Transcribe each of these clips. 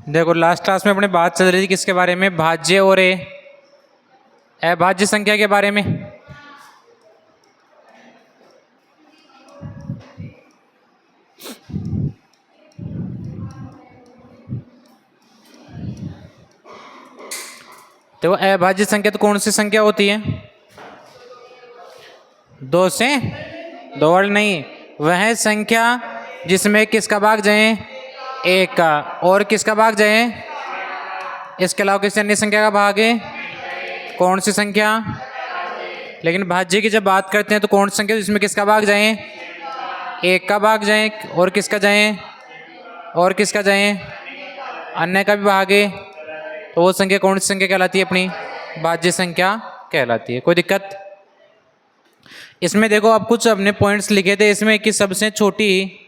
देखो last class में अपने बात चल रही थी किसके बारे में, भाज्य और अभाज्य संख्या के बारे में। देखो अभाज्य संख्या तो कौन सी संख्या होती है? दो से दो वाली नहीं, वह संख्या जिसमें किसका भाग जाए, एक का, और किसका भाग जाए, इसके अलावा किसी अन्य संख्या का भाग है। कौन सी संख्या? लेकिन भाज्य की जब बात करते हैं तो कौन सी संख्या जिसमें किसका भाग जाए, एक का भाग जाए, और किसका जाए, और किसका जाए, अन्य का भी भाग है, तो वो संख्या कौन सी संख्या कहलाती है? अपनी भाज्य संख्या कहलाती है। कोई दिक्कत? इसमें देखो आप कुछ अपने पॉइंट्स लिखे थे इसमें कि सबसे छोटी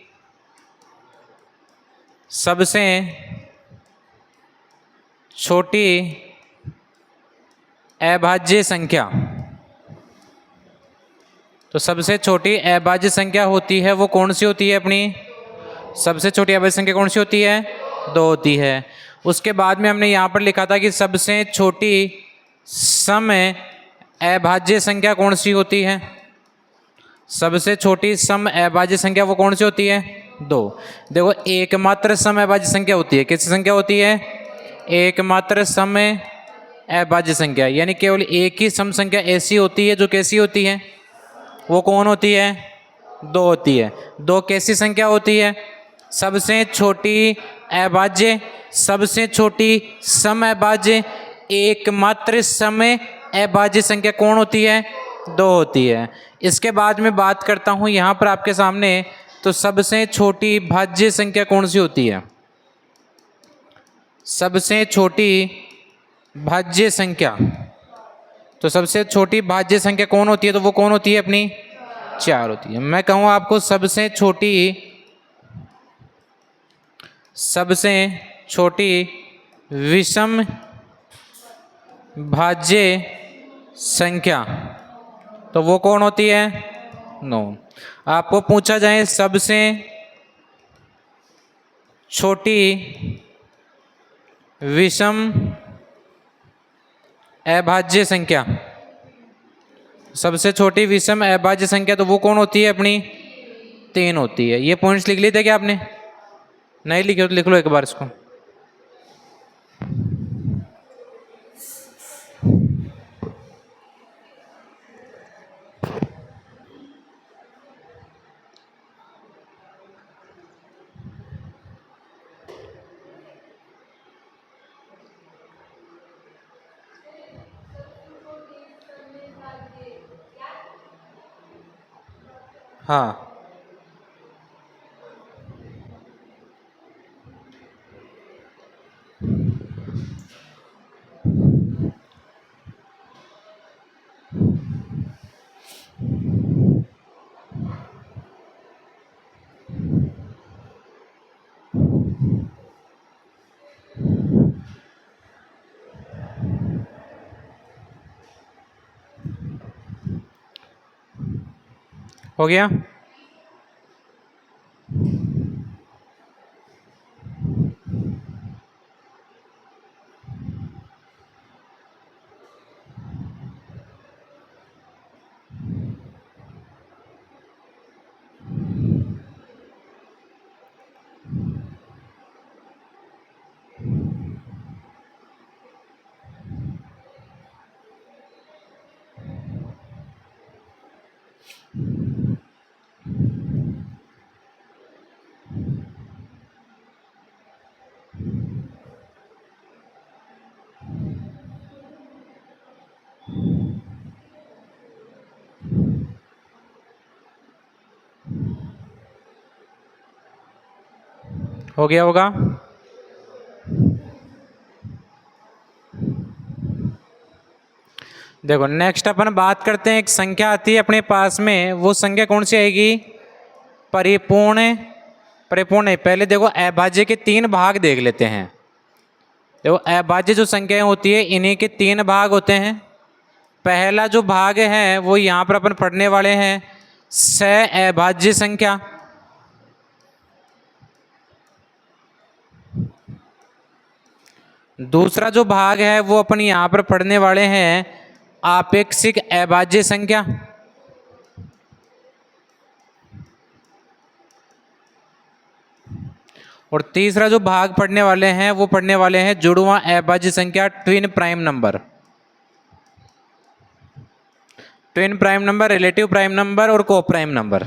अभाज्य संख्या, तो सबसे छोटी अभाज्य संख्या होती है वो कौन सी होती है? अपनी सबसे छोटी अभाज्य संख्या कौन सी होती है? दो होती है। उसके बाद में हमने यहाँ पर लिखा था कि सबसे छोटी सम अभाज्य संख्या कौन सी होती है? सबसे छोटी सम अभाज्य संख्या वो कौन सी होती है? दो। देखो एकमात्र सम अभाज्य संख्या होती है, किस संख्या होती है? एकमात्र सम अभाज्य संख्या, यानी केवल एक ही सम संख्या ऐसी होती है जो कैसी होती है? वो कौन होती है? दो होती है। दो कैसी संख्या होती है? सबसे छोटी अभाज्य, सबसे छोटी सम अभाज्य, एकमात्र सम अभाज्य संख्या कौन होती है? दो होती है। इसके बाद में बात करता हूं यहां पर आपके सामने, तो सबसे छोटी भाज्य संख्या कौन सी होती है? सबसे छोटी भाज्य संख्या, तो सबसे छोटी भाज्य संख्या कौन होती है? तो वो कौन होती है? अपनी चार होती है। मैं कहूँ आपको सबसे छोटी विषम भाज्य संख्या, तो वो कौन होती है? 9। आपको पूछा जाए सबसे छोटी विषम अभाज्य संख्या, सबसे छोटी विषम अभाज्य संख्या, तो वो कौन होती है? अपनी 3 होती है। ये पॉइंट्स लिख लिए थे क्या आपने? नहीं लिखे तो लिख लो एक बार इसको। हाँ, हो गया। हो गया होगा। देखो नेक्स्ट अपन बात करते हैं, एक संख्या आती है अपने पास में, वो संख्या कौन सी आएगी? परिपूर्ण। परिपूर्ण है। पहले देखो अभाज्य के 3 भाग देख लेते हैं। देखो अभाज्य जो संख्याएं होती है इन्हीं के 3 भाग होते हैं। पहला जो भाग है वो यहाँ पर अपन पढ़ने वाले हैं, सहअभाज्य संख्या। दूसरा जो भाग है वो अपन यहाँ पर पढ़ने वाले हैं आपेक्षिक अभाज्य संख्या। और तीसरा जो भाग पढ़ने वाले हैं वो पढ़ने वाले हैं जुड़वां अभाज्य संख्या, twin prime number. Twin prime number, relative prime number और को प्राइम नंबर।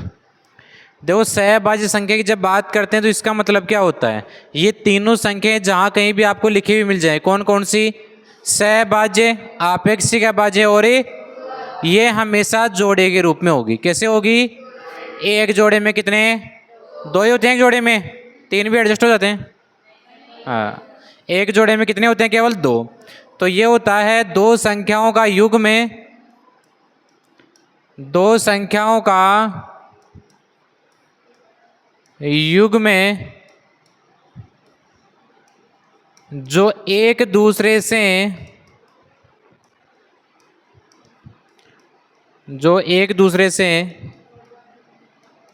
देखो सहअभाज्य संख्या की जब बात करते हैं तो इसका मतलब क्या होता है, ये तीनों संख्याएं जहां कहीं भी आपको लिखी हुई मिल जाए, कौन कौन सी, सहअभाज्य, आपेक्षिक अभाज्य और ये हमेशा जोड़े के रूप में होगी। कैसे होगी, एक जोड़े में कितने, दो ही होते हैं एक जोड़े में, तीन भी एडजस्ट हो जाते हैं। हाँ, एक जोड़े में कितने होते हैं, केवल दो। तो ये होता है दो संख्याओं का युग्म, दो संख्याओं का युग्म जो एक दूसरे से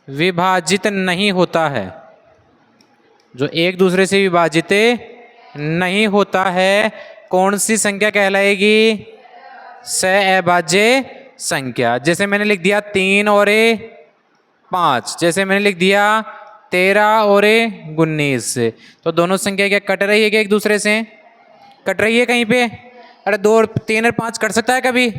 विभाजित नहीं होता है, जो एक दूसरे से विभाजित नहीं होता है, कौन सी संख्या कहलाएगी, सहअभाज्य संख्या। जैसे मैंने लिख दिया 3 और 5, जैसे मैंने लिख दिया 13 और 19। तो दोनों संख्या क्या कट रही है क्या, एक दूसरे से कट रही है कहीं पे, अरे 2 और 3 और 5 कट सकता है कभी,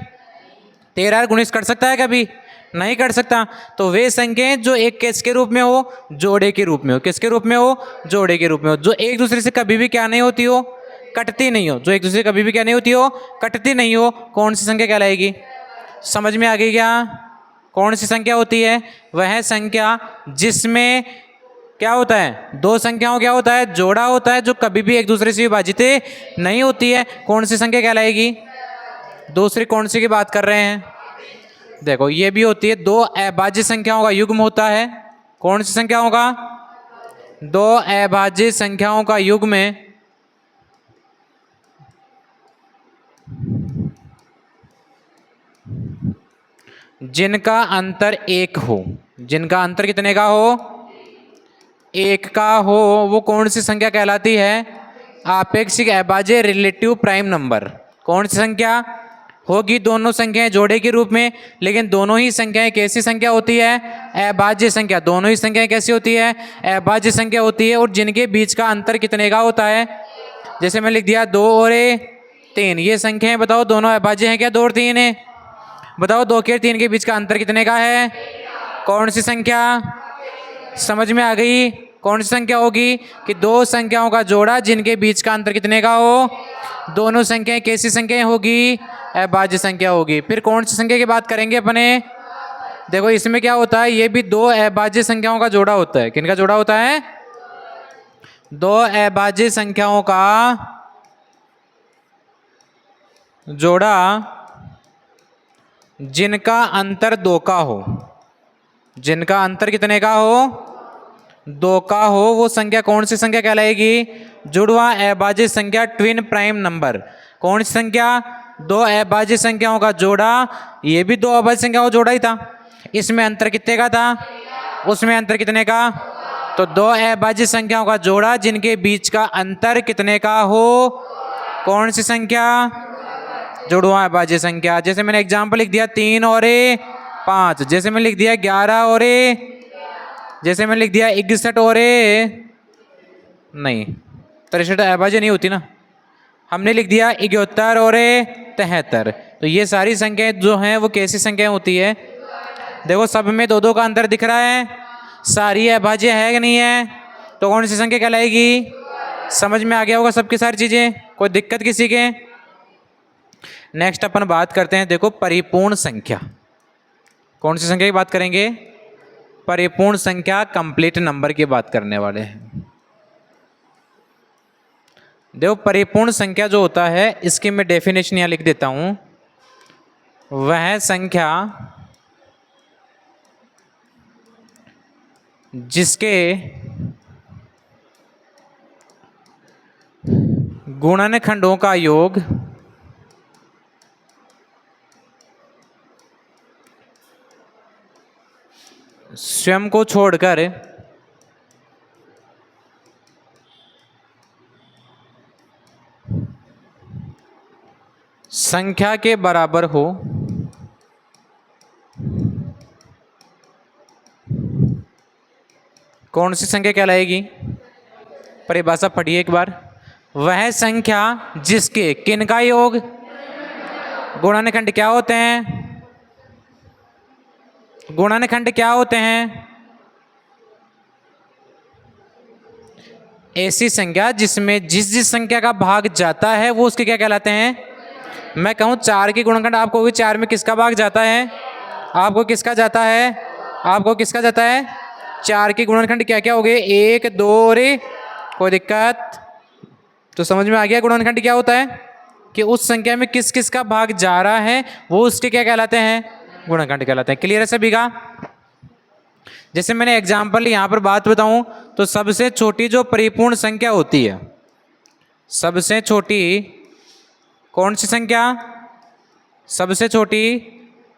13 और 19 कट सकता है कभी, नहीं कट सकता। तो वे संख्याएं जो एक किसके रूप में हो, जोड़े के रूप में हो, किसके रूप में हो, जोड़े के रूप में हो, जो एक दूसरे से कभी भी क्या नहीं होती हो, कटती नहीं हो, जो एक दूसरे से कभी भी क्या नहीं होती हो, कटती नहीं हो, कौन सी संख्या कहलाएगी। समझ में आ गई क्या, कौन सी संख्या होती है, वह संख्या जिसमें क्या होता है, दो संख्याओं क्या होता है, जोड़ा होता है, जो कभी भी एक दूसरे से विभाजित नहीं होती है, कौन सी संख्या कहलाएगी। दूसरी कौन सी की बात कर रहे हैं, देखो ये भी होती है, दो अभाज्य संख्याओं का युग्म होता है, कौन सी संख्याओं का, दो अभाज्य संख्याओं का युग्म जिनका अंतर एक हो, जिनका अंतर कितने का हो, एक का हो, वो कौन सी संख्या कहलाती है, आपेक्षिक अभाज्य, रिलेटिव प्राइम नंबर। कौन सी संख्या होगी, दोनों संख्याएं जोड़े के रूप में, लेकिन दोनों ही संख्याएं कैसी संख्या होती है, अभाज्य संख्या। दोनों ही संख्याएं कैसी होती है, अभाज्य संख्या होती है, और जिनके बीच का अंतर कितने का होता है। जैसे मैं लिख दिया 2 और 3, ये संख्याएं बताओ दोनों अभाज्य हैं क्या, 2 और 3 है, बताओ 2 के 3 के बीच का अंतर कितने का है, कौन सी संख्या, समझ में आ गई, कौन सी संख्या होगी कि दो संख्याओं का जोड़ा जिनके बीच का अंतर कितने का हो, दोनों संख्याएं कैसी संख्याएं होगी, अभाज्य संख्या होगी। फिर कौन सी संख्या की बात करेंगे अपने, देखो इसमें क्या होता है, ये भी दो अभाज्य संख्याओं का जोड़ा होता है, किनका जोड़ा होता है, दो अभाज्य संख्याओं का जोड़ा जिनका अंतर 2 का हो, जिनका अंतर कितने का हो, 2 का हो, वो संख्या कौन सी संख्या कहलाएगी, जुड़वां अभाज्य संख्या, ट्विन प्राइम नंबर। कौन सी संख्या, दो अभाज्य संख्याओं का जोड़ा, ये भी दो अभाज्य संख्याओं का जोड़ा ही था, इसमें अंतर कितने का था, उसमें अंतर कितने का, तो दो अभाज्य संख्याओं का जोड़ा जिनके बीच का अंतर कितने का हो, कौन सी संख्या, जुड़वां अभाज्य संख्या। जैसे मैंने एग्जाम्पल लिख दिया 3 और 5, जैसे मैंने लिख दिया 11 और जैसे मैंने लिख दिया 61 और नहीं 63 अभाज्य नहीं होती ना, हमने लिख दिया 71 और 73। तो ये सारी संख्याएं जो हैं वो कैसी संख्याएं होती है, देखो सब में 2-2 का अंतर दिख रहा है, सारी अभाज्य है कि नहीं है, तो कौन सी संख्या कहलाएगी। समझ में आ गया होगा सबकी सारी चीजें, कोई दिक्कत किसी के। नेक्स्ट अपन बात करते हैं, देखो परिपूर्ण संख्या। कौन सी संख्या की बात करेंगे, परिपूर्ण संख्या, कंप्लीट नंबर की बात करने वाले हैं। देखो परिपूर्ण संख्या जो होता है, इसकी मैं डेफिनेशन यहां लिख देता हूं, वह संख्या जिसके गुणनखंडों का योग स्वयं को छोड़कर संख्या के बराबर हो कौन सी संख्या कहलाएगी? परिभाषा पढ़िए एक बार। वह संख्या जिसके किन का योग गुणनखंड क्या होते हैं? गुणनखंड क्या होते हैं? ऐसी संख्या जिसमें जिस संख्या का भाग जाता है वो उसके क्या कहलाते हैं? मैं कहूँ 4 की गुणनखंड, आपको भी 4 में किसका भाग जाता है? आपको किसका जाता है? आपको किसका जाता है? 4 की गुणनखंड क्या क्या हो गए? 1 2 और कोई दिक्कत? तो समझ में आ गया गुणनखंड क्या होता है कि उस संख्या में किस किस का भाग जा रहा है वो उसके क्या कहलाते हैं? गुणनखंड कहलाते हैं। क्लियर है सभी का? जैसे मैंने एग्जाम्पल यहाँ पर बात बताऊं तो सबसे छोटी जो परिपूर्ण संख्या होती है, सबसे छोटी कौन सी संख्या? सबसे छोटी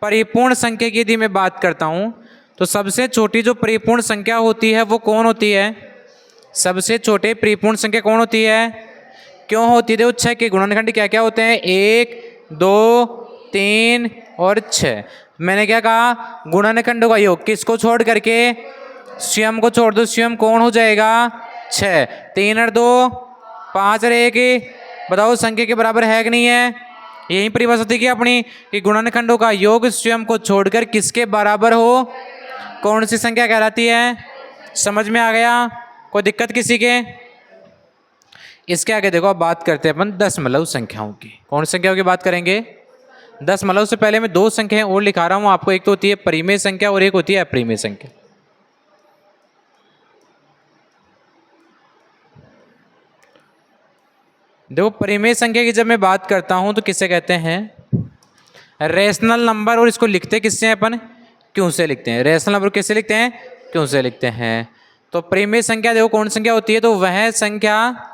परिपूर्ण संख्या की यदि मैं बात करता हूँ तो सबसे छोटी जो परिपूर्ण संख्या होती है वो कौन होती है? सबसे छोटे परिपूर्ण संख्या कौन होती है? क्यों होती है? देखो 6 के गुणनखंड क्या क्या होते हैं? 1 2 3 और 6। मैंने क्या कहा? गुणनखंड का योग किसको छोड़ करके? स्वयं को छोड़ दो। स्वयं कौन हो जाएगा? 6। 3 और 2 5 और 1 बताओ संख्या के बराबर है कि नहीं है? यही परिभाषा थी कि अपनी कि गुणनखंडों का योग स्वयं को छोड़कर किसके बराबर हो? कौन सी संख्या कहलाती है? समझ में आ गया? कोई दिक्कत किसी के? इसके आगे देखो अब बात करते हैं अपन दशमलव संख्याओं की। कौन सी संख्याओं की बात करेंगे? दशमलव से पहले मैं 2 संख्याएं और लिखा रहा हूं आपको। एक तो होती है परिमेय संख्या और एक होती है अपरिमेय संख्या। देखो परिमेय संख्या की जब मैं बात करता हूं तो किससे कहते हैं? Rational number. और इसको लिखते किससे हैं अपन? क्यों से लिखते हैं। रेशनल नंबर किससे लिखते हैं? क्यों से लिखते हैं। तो परिमेय संख्या देखो कौन संख्या होती है? तो वह संख्या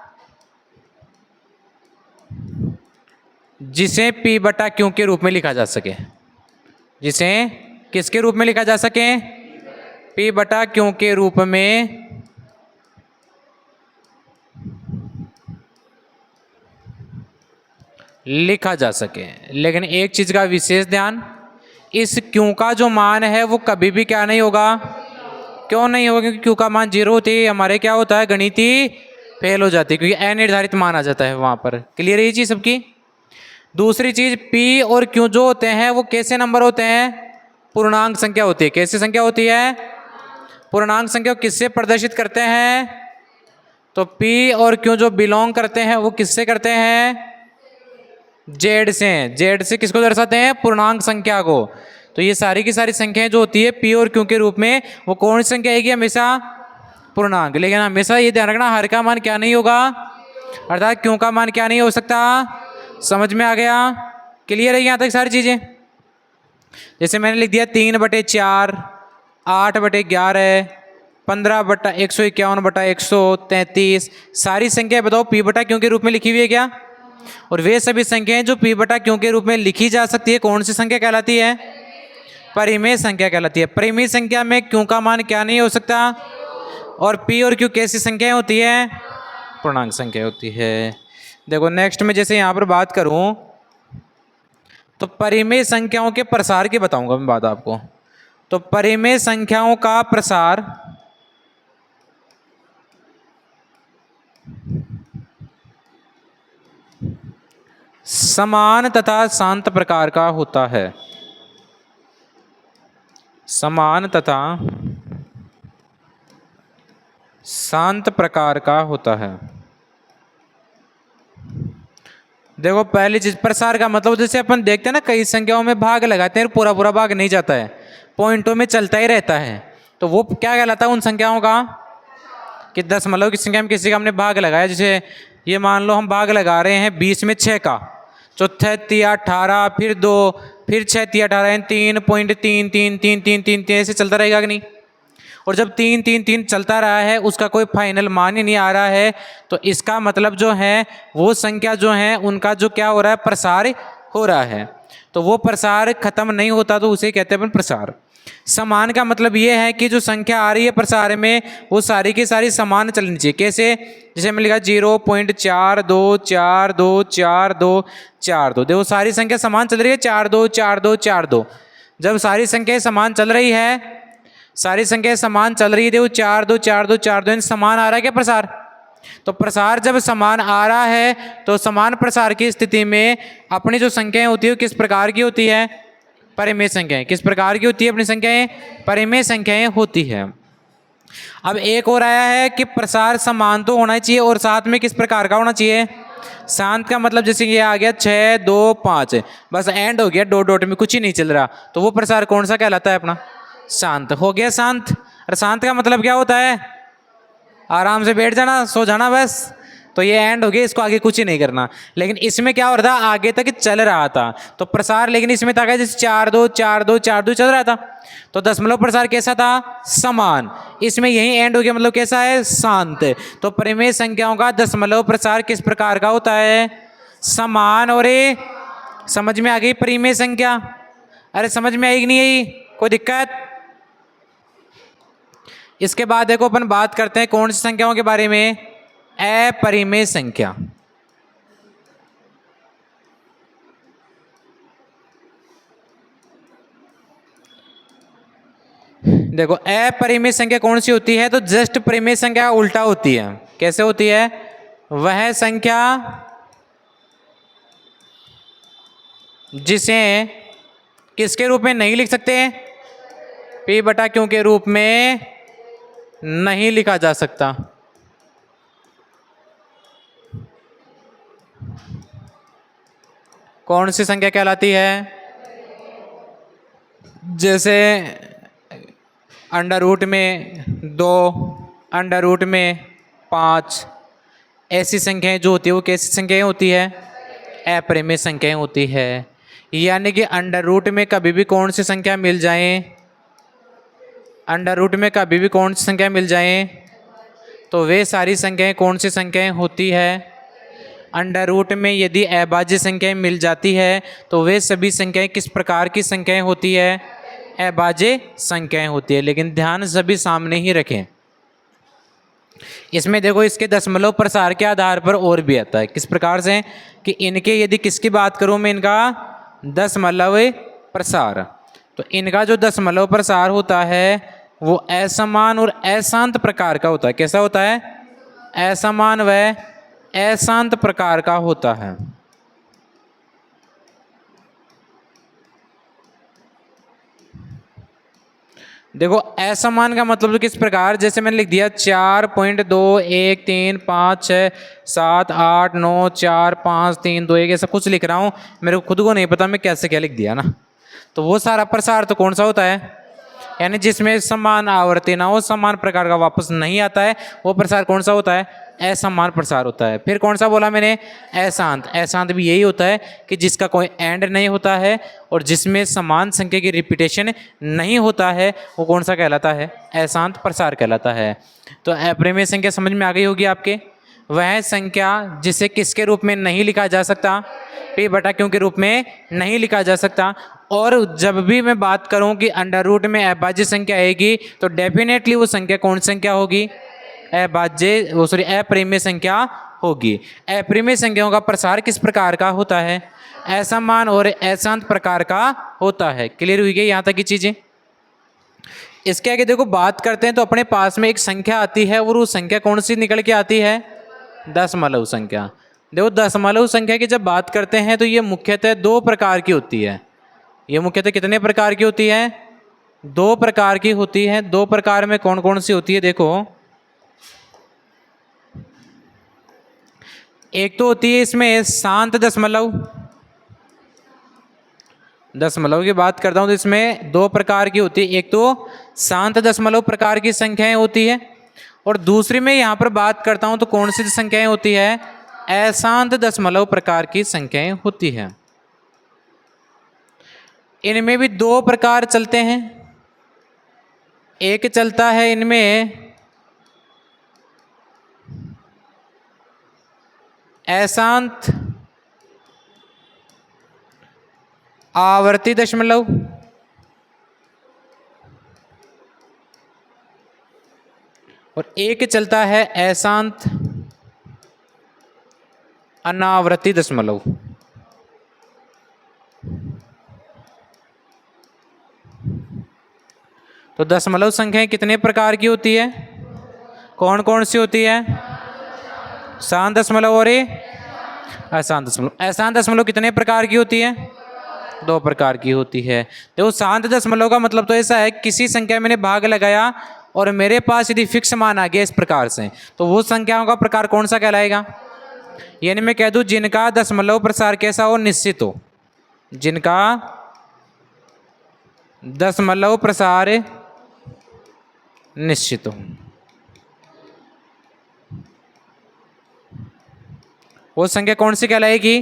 जिसे p बटा q के रूप में लिखा जा सके। जिसे किसके रूप में लिखा जा सके? p बटा q के रूप में लिखा जा सके। लेकिन एक चीज का विशेष ध्यान, इस q का जो मान है वो कभी भी क्या नहीं होगा? क्यों नहीं होगा? क्योंकि q का मान 0 होती है हमारे क्या होता है? गणितीय फेल हो जाती है क्योंकि अनिर्धारित मान आ जाता है वहां पर। क्लियर है ये चीज सबकी? दूसरी चीज p और q जो होते हैं वो कैसे नंबर होते हैं? पूर्णांक संख्या होती है। कैसी संख्या होती है? पूर्णांक संख्या किससे प्रदर्शित करते हैं? तो p और q जो बिलोंग करते हैं वो किससे करते हैं? z से। z से किसको दर्शाते हैं? पूर्णांक संख्या को। तो ये सारी की सारी संख्याएं जो होती है p और q के रूप में वो कौन सी संख्या आएगी? हमेशा पूर्णांक। लेकिन हमेशा ये ध्यान रखना हर का मान क्या नहीं होगा, अर्थात q का मान क्या नहीं हो सकता। समझ में आ गया? क्लियर है यहाँ तक सारी चीजें? जैसे मैंने लिख दिया 3/4, 8/11, 15/151/133। सारी संख्या बताओ p बटा q के रूप में लिखी हुई है क्या? और वे सभी संख्याएं जो p बटा q के रूप में लिखी जा सकती है कौन सी संख्या कहलाती है? परिमेय संख्या कहलाती है। परिमेय संख्या में q का मान क्या नहीं हो सकता? और p और q कैसी संख्याएं होती है? पूर्णांक संख्या होती है। देखो नेक्स्ट में जैसे यहाँ पर बात करूं तो परिमेय संख्याओं के प्रसार की बताऊंगा मैं बात आपको। तो परिमेय संख्याओं का प्रसार समान तथा शांत प्रकार का होता है। समान तथा शांत प्रकार का होता है। देखो पहली चीज प्रसार का मतलब जैसे अपन देखते हैं ना कई संख्याओं में भाग लगाते हैं पूरा पूरा भाग नहीं जाता है, पॉइंटों में चलता ही रहता है। तो वो क्या कहलाता है उन संख्याओं का? कि दशमलव की संख्या में किसी का हमने भाग लगाया। जैसे ये मान लो हम भाग लगा रहे हैं 20 में 6 का, चौथे 18 फिर 2 फिर 6 18 3.33333 ऐसे चलता रहेगा कि नहीं? और जब 3 चलता रहा है उसका कोई फाइनल मान ही नहीं आ रहा है तो इसका मतलब जो है वो संख्या जो है उनका जो क्या हो रहा है? प्रसार हो रहा है। तो वो प्रसार खत्म नहीं होता तो उसे कहते हैं अपन प्रसार। समान का मतलब ये है कि जो संख्या आ रही है प्रसार में वो सारी की सारी समान चलनी चाहिए। कैसे? जैसे मैंने लिखा 0.42424242। देखो सारी संख्या समान चल रही है, 424242। जब सारी संख्याएं समान चल रही है, सारी संख्याएं समान चल रही है, देखो 424242 समान आ रहा है क्या प्रसार? तो प्रसार जब समान आ रहा है तो समान प्रसार की स्थिति में अपनी जो संख्याएं होती है किस प्रकार की होती है? परिमेय संख्याएं। किस प्रकार की होती है अपनी संख्याएं? परिमेय संख्याएं होती है। अब एक और आया है कि प्रसार समान तो होना चाहिए और साथ में किस प्रकार का होना चाहिए? शांत का मतलब जैसे ये आ गया 6 2 5, बस एंड हो गया, डॉट डॉट में कुछ ही नहीं चल रहा, तो वो प्रसार कौन सा कहलाता है अपना? शांत। हो गया शांत। और शांत का मतलब क्या होता है? आराम से बैठ जाना, सो जाना बस। तो ये एंड हो गया, इसको आगे कुछ ही नहीं करना। लेकिन इसमें क्या हो रहा था? आगे तक चल रहा था तो प्रसार, लेकिन इसमें था जैसे 4 2 4 2 4 2 चल रहा था, तो दशमलव प्रसार कैसा था? समान। इसमें यही एंड हो गया, मतलब कैसा है? शांत। तो परिमेय संख्याओं का दशमलव प्रसार किस प्रकार का होता है? समान। और ये समझ में आ गई परिमेय संख्या? अरे समझ में आई कि नहीं आई? कोई दिक्कत? इसके बाद देखो अपन बात करते हैं कौन सी संख्याओं के बारे में? अपरिमेय संख्या। देखो अपरिमेय संख्या कौन सी होती है? तो जस्ट परिमेय संख्या उल्टा होती है। कैसे होती है? वह संख्या जिसे किसके रूप में नहीं लिख सकते? p बटा q के रूप में नहीं लिखा जा सकता। कौन सी संख्या कहलाती है? जैसे अंडर रूट में 2, अंडर रूट में 5, ऐसी संख्याएं जो होती है वो कैसी संख्याएं होती है? अपरिमेय संख्याएं होती है। यानी कि अंडर रूट में कभी भी कौन सी संख्या मिल जाए? अंडर रूट में कभी भी कौन सी संख्या मिल जाए तो वे सारी संख्याएं कौन सी संख्याएं होती है? अंडर रूट में यदि अभाज्य संख्याएं मिल जाती है तो वे सभी संख्याएं किस प्रकार की संख्याएं होती है? अभाज्य संख्याएं होती है। लेकिन ध्यान सभी सामने ही रखें। इसमें देखो इसके दशमलव प्रसार के आधार पर और भी आता है। किस प्रकार से? कि इनके यदि किसकी बात करूं मैं, इनका दशमलव प्रसार, तो इनका जो दशमलव प्रसार होता है वो असमान और अशांत प्रकार का होता है। कैसा होता है? असमान व अशांत प्रकार का होता है। देखो असमान का मतलब तो किस प्रकार? जैसे मैंने लिख दिया 4.2 1 3 5 6 7 8 9 4 5 3 2 1, ऐसा कुछ लिख रहा हूँ, मेरे को खुद को नहीं पता मैं कैसे क्या लिख दिया ना। तो वो सारा प्रसार तो कौन सा होता है? यानी जिसमें समान आवर्ती ना हो, समान प्रकार का वापस नहीं आता है, वो प्रसार कौन सा होता है? असमान प्रसार होता है। फिर कौन सा बोला मैंने? अशांत। अशांत भी यही होता है कि जिसका कोई एंड नहीं होता है और जिसमें समान संख्या की रिपीटेशन नहीं होता है, वो कौन सा कहलाता है? अशांत प्रसार कहलाता है। तो अपरिमेय संख्या समझ में आ गई होगी आपके। वह संख्या जिसे किसके रूप में नहीं लिखा जा सकता? p बटा q के रूप में नहीं लिखा जा सकता। और जब भी मैं बात करूं कि अंडर रूट में अभाज्य संख्या आएगी तो डेफिनेटली वो संख्या कौन सी संख्या होगी? अपरिमेय संख्या होगी। अपरिमेय संख्याओं का प्रसार किस प्रकार का होता है? असमान और अशांत प्रकार का होता है। क्लियर हुई गई यहाँ तक की चीजें? इसके आगे देखो बात करते हैं तो अपने पास में एक संख्या आती है और वो संख्या कौन सी निकल के आती है? दशमलव संख्या। देखो दशमलव संख्या की जब बात करते हैं तो ये मुख्यतः 2 प्रकार की होती है। ये मुख्यतः कितने प्रकार की होती है? 2 प्रकार की होती है। 2 प्रकार में कौन कौन सी होती है? देखो एक तो होती है इसमें शांत दशमलव। दशमलव की बात करता हूं तो इसमें 2 प्रकार की होती है। एक तो शांत दशमलव प्रकार की संख्याएं होती है और दूसरी में यहां पर बात करता हूं तो कौन सी संख्याएं होती है? अशांत दशमलव प्रकार की संख्याएं होती है। इनमें भी 2 प्रकार चलते हैं। एक चलता है इनमें अशांत आवर्ती दशमलव, और एक चलता है अशांत अनावर्ती दशमलव। तो दशमलव संख्याएं कितने प्रकार की होती है, कौन कौन सी होती है? शांत दशमलव और अशांत दशमलव। अशांत दशमलव कितने प्रकार की होती है? 2 प्रकार की होती है। तो शांत दशमलव का मतलब तो ऐसा है किसी संख्या मैंने भाग लगाया और मेरे पास यदि फिक्स मान आ गया इस प्रकार से, तो वो संख्याओं का प्रकार कौन सा कहलाएगा? यानी मैं कह दूं जिनका दशमलव प्रसार कैसा हो, निश्चित हो। जिनका दशमलव प्रसार निश्चित हो, वो संख्या कौन सी कहलाएगी?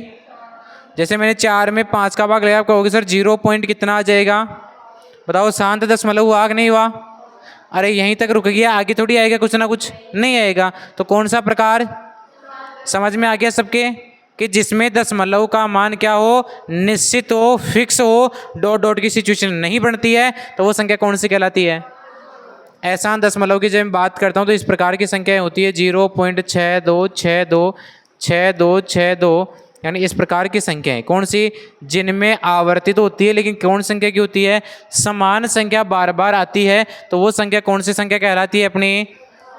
जैसे मैंने 4 में 5 का भाग लगाया, आप कहोगे सर 0 पॉइंट कितना आ जाएगा? बताओ शांत दशमलव हुआ कि नहीं हुआ? अरे यहीं तक रुक गया, आगे थोड़ी आएगा, कुछ ना कुछ नहीं आएगा। तो कौन सा प्रकार? समझ में आ गया सबके कि जिसमें दशमलव का मान क्या हो, निश्चित हो, फिक्स हो, डॉट डॉट की सिचुएशन नहीं बनती है, तो वो संख्या कौन सी कहलाती है? अशांत दशमलव की जब मैं बात करता हूँ तो इस प्रकार की संख्याएं होती है 0.62626262, यानी इस प्रकार की संख्याएं कौन सी? जिनमें आवर्तित होती है, लेकिन कौन संख्या की होती है? समान संख्या बार बार आती है, तो वो संख्या कौन सी संख्या कहलाती है? अपनी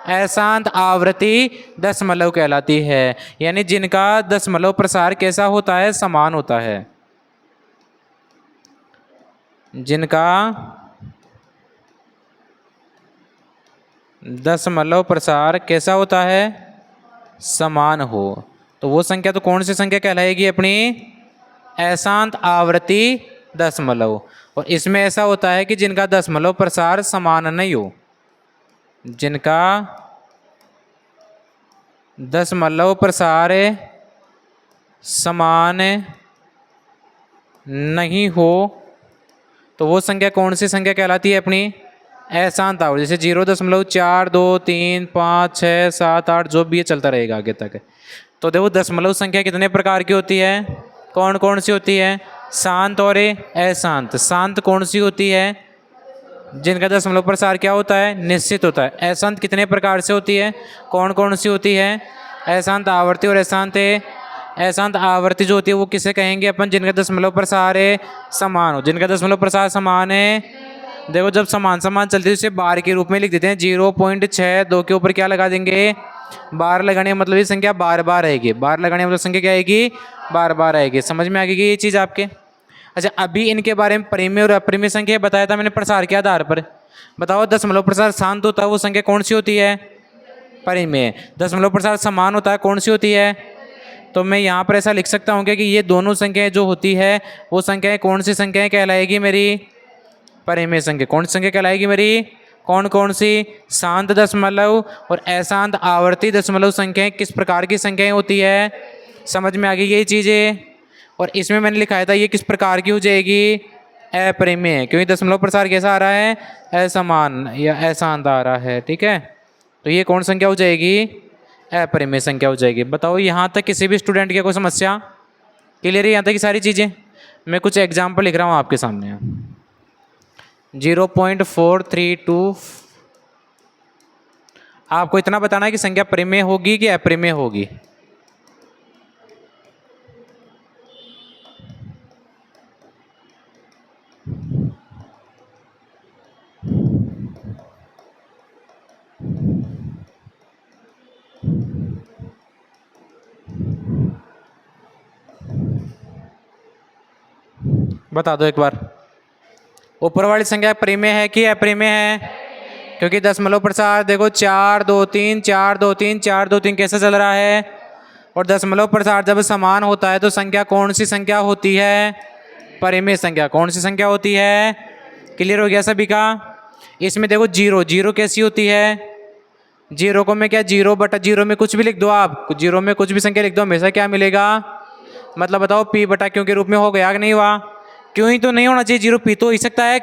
अशांत आवर्ती दशमलव कहलाती है। यानी जिनका दशमलव प्रसार कैसा होता है? समान होता है। जिनका दशमलव प्रसार कैसा होता है? समान हो, तो वो संख्या तो कौन सी संख्या कहलाएगी? अपनी अशांत आवर्ती दशमलव। और इसमें ऐसा होता है कि जिनका दशमलव प्रसार समान नहीं हो, जिनका दशमलव प्रसार समान नहीं हो, तो वो संख्या कौन सी संख्या कहलाती है? अपनी अशांत आवर्ती। जैसे 0.4235567 जो भी ये चलता रहेगा आगे तक। तो देखो दशमलव संख्या कितने प्रकार की होती है, कौन कौन सी होती है? शांत और अशांत। शांत कौन सी होती है? जिनका दशमलव प्रसार क्या होता है? निश्चित होता है। अशांत कितने प्रकार से होती है, कौन कौन सी होती है? अशांत आवर्ती और अशांत अशांत आवर्ती जो होती है वो किसे कहेंगे अपन? जिनका दशमलव प्रसार समान हो। जिनका दशमलव प्रसार समान है, देखो जब समान समान चलती है इसे बार के रूप में लिख देते हैं। 0.62 के ऊपर क्या लगा देंगे? बार लगाने का मतलब ये संख्या बार बार आएगी। बार लगाने का मतलब संख्या क्या आएगी? बार बार आएगी। समझ में आ गई ये चीज़ आपके? अच्छा, अभी इनके बारे में परिमेय और अप्रिमेय संख्या बताया था मैंने प्रसार के आधार पर। बताओ दशमलव प्रसार शांत होता है वो संख्या कौन सी होती है? परिमेय। दशमलव प्रसार समान होता है कौन सी होती है? तो मैं यहाँ पर ऐसा लिख सकता हूँ कि ये दोनों संख्याएं जो होती है वो संख्याएं कौन सी संख्याएं कहलाएगी मेरी? परिमेय संख्या। कौन सी संख्या कहलाएगी मेरी? कौन कौन सी? शांत दशमलव और अशांत आवर्ती दशमलव संख्याएं किस प्रकार की संख्याएं होती है? समझ में आ गई ये चीज़ें? और इसमें मैंने लिखाया था ये किस प्रकार की हो जाएगी? अपरिमेय, क्योंकि दशमलव प्रसार कैसा आ रहा है? असमान या अशांत आ रहा है। ठीक है, तो ये कौन संख्या हो जाएगी? अपरिमेय संख्या हो जाएगी। बताओ यहाँ तक किसी भी स्टूडेंट की कोई समस्या? क्लियर है यहाँ तक की सारी चीज़ें? मैं कुछ एग्जाम्पल लिख रहा हूँ आपके सामने। 0.432, आपको इतना बताना है कि संख्या परिमेय होगी कि अपरिमेय होगी। बता दो एक बार, ऊपर वाली संख्या परिमेय है कि अपरिमेय है? क्योंकि दशमलव प्रसार देखो 4 2 3 4 2 3 4 2 3 कैसे चल रहा है? और दशमलव प्रसार जब समान होता है तो संख्या कौन सी संख्या होती है? परिमेय संख्या। कौन सी संख्या होती है? क्लियर हो गया सभी का? इसमें देखो जीरो, जीरो कैसी होती है? जीरो को मैं क्या 0/0 में कुछ भी लिख दो, आप जीरो में कुछ भी संख्या लिख दो, हमेशा क्या मिलेगा? मतलब बताओ P/Q के रूप में हो गया कि नहीं हुआ? क्यों ही तो नहीं होना चाहिए जीरो, P तो हो सकता है।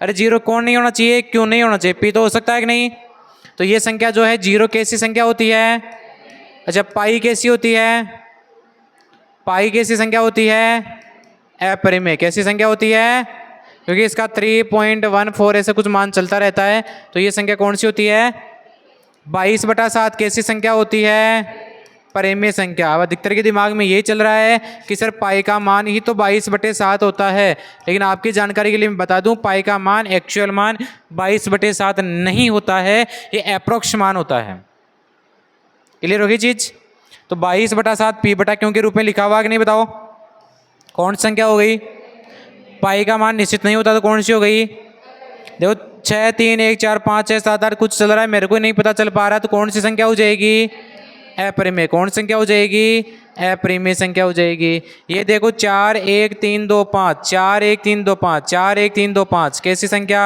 अरे जीरो कौन नहीं होना चाहिए? क्यों नहीं होना चाहिए? P तो हो सकता है कि नहीं? तो ये संख्या जो है जीरो कैसी संख्या होती है? अच्छा, पाई कैसी होती है? पाई कैसी संख्या होती है? अपरिमेय। कैसी संख्या होती है? क्योंकि इसका 3.14 ऐसे कुछ मान चलता रहता है, तो ये संख्या कौन सी होती है? 22/7 कैसी संख्या होती है? परिमेय संख्या। अब अधिकतर के दिमाग में यही चल रहा है कि सर पाई का मान ही तो 22/7 होता है, लेकिन आपकी जानकारी के लिए मैं बता दूं पाई का मान एक्चुअल मान 22/7 नहीं होता है, ये अप्रोक्स मान होता है। क्लियर होगी चीज? तो 22/7 पी बटा क्यों के रूप में लिखा हुआ कि नहीं बताओ? कौन सी संख्या हो गई? पाई का मान निश्चित नहीं होता तो कौन सी हो गई? देखो 6 3 1 4 5 6 7 8 कुछ चल रहा है, मेरे को नहीं पता चल पा रहा, तो कौन सी संख्या हो जाएगी? अपरिमेय। कौन संख्या हो जाएगी? अपरिमेय संख्या हो जाएगी। ये देखो 4 1 3 2 5 4 1 3 2 5 4 1 3 2 5 कैसी संख्या?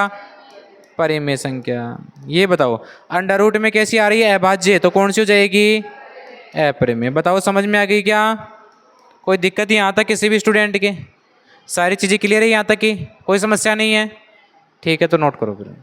परिमेय संख्या। ये बताओ अंडर रूट में कैसी आ रही है? अभाज्य, तो कौन सी हो जाएगी? अपरिमेय। बताओ समझ में आ गई क्या? कोई दिक्कत यहाँ तक किसी भी स्टूडेंट के? सारी चीज़ें क्लियर है यहाँ तक की? कोई समस्या नहीं है? ठीक है तो नोट करो फिर।